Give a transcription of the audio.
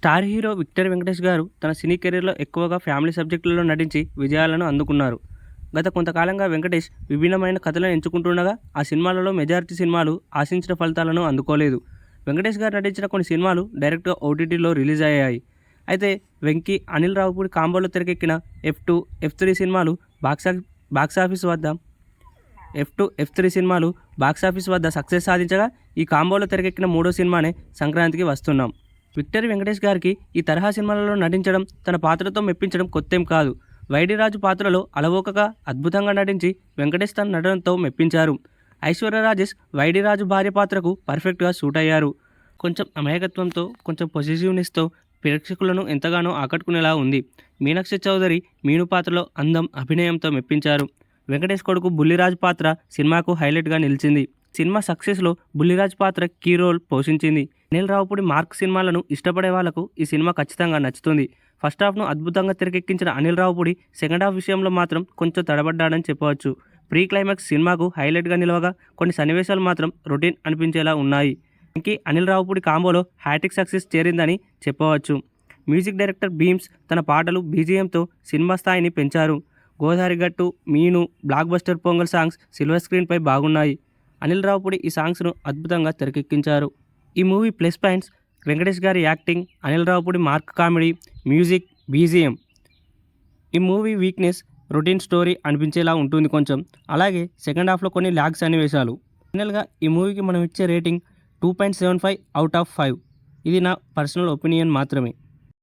Star hero Victor Venkatesh గారు తన సినీ కెరీర్‌లో ఎక్కువగా ఫ్యామిలీ సబ్జెక్టులలో నటించి విజయాలను అందుకున్నారు. గత కొంతకాలంగా వెంకటేష్ విభిన్నమైన కథలను ఎంచుకుంటుండగా, ఆ సినిమాలలో మెజారిటీ సినిమాలు ఆశించిన ఫలితాలను అందుకోలేదు. వెంకటేష్ గారు నటించిన కొన్ని సినిమాలు డైరెక్ట్‌గా ఓటీటీలో రిలీజ్ అయ్యాయి. అయితే వెంకీ, అనిల్ రావిపూడి కాంబోలో తెరకెక్కిన ఎఫ్2, ఎఫ్3 సినిమాలు బాక్సాఫీస్ వద్ద ఎఫ్2, ఎఫ్3 సినిమాలు బాక్సాఫీస్ వద్ద సక్సెస్ సాధించగా, ఈ కాంబోలో తెరకెక్కిన మూడో సినిమానే సంక్రాంతికి వస్తున్నాం. విక్టర్ వెంకటేష్ గారికి ఈ తరహా సినిమాలలో నటించడం, తన పాత్రతో మెప్పించడం కొత్తేం కాదు. వైడిరాజు పాత్రలో అలవోకగా అద్భుతంగా నటించి వెంకటేష్ తన నటనతో మెప్పించారు. ఐశ్వర్య రాజేష్ వైడిరాజు భార్య పాత్రకు పర్ఫెక్ట్గా సూట్ అయ్యారు. కొంచెం అమాయకత్వంతో, కొంచెం పొజిటివ్నెస్తో ప్రేక్షకులను ఎంతగానో ఆకట్టుకునేలా ఉంది. మీనాక్షి చౌదరి మీను పాత్రలో అందం, అభినయంతో మెప్పించారు. వెంకటేష్ కొడుకు బుల్లిరాజు పాత్ర సినిమాకు హైలైట్గా నిలిచింది. సినిమా సక్సెస్లో బుల్లిరాజు పాత్ర కీ రోల్ పోషించింది. అనిల్ రావిపూడి మార్క్ సినిమాలను ఇష్టపడే వాళ్లకు ఈ సినిమా ఖచ్చితంగా నచ్చుతుంది. ఫస్ట్ హాఫ్ను అద్భుతంగా తెరకెక్కించిన అనిల్ రావిపూడి సెకండ్ హాఫ్ విషయంలో మాత్రం కొంచెం తడబడ్డాడని చెప్పవచ్చు. ప్రీ క్లైమాక్స్ సినిమాకు హైలైట్గా నిలవగా, కొన్ని సన్నివేశాలు మాత్రం రొటీన్ అనిపించేలా ఉన్నాయి. వెంకీ, అనిల్ రావిపూడి కాంబోలో హ్యాట్రిక్ సక్సెస్ చేరిందని చెప్పవచ్చు. మ్యూజిక్ డైరెక్టర్ భీమ్స్ తన పాటలు, బీజీఎంతో సినిమా స్థాయిని పెంచారు. గోదావరి గట్టు, మీను, block buster Pongal songs silver స్క్రీన్పై బాగున్నాయి. అనిల్ రావిపూడి ఈ సాంగ్స్ను అద్భుతంగా తెరకెక్కించారు. ఈ మూవీ ప్లస్ పాయింట్స్ వెంకటేష్ గారి acting, Anil Ravipudi mark comedy, music, BGM. ఈ మూవీ వీక్నెస్ రొటీన్ స్టోరీ అనిపించేలా ఉంటుంది కొంచెం. అలాగే సెకండ్ హాఫ్లో కొన్ని ల్యాగ్ సన్నివేశాలు. ఫైనల్గా ఈ మూవీకి మనం ఇచ్చే రేటింగ్ 2.75 అవుట్ ఆఫ్ 5. ఇది నా పర్సనల్ ఒపీనియన్ మాత్రమే.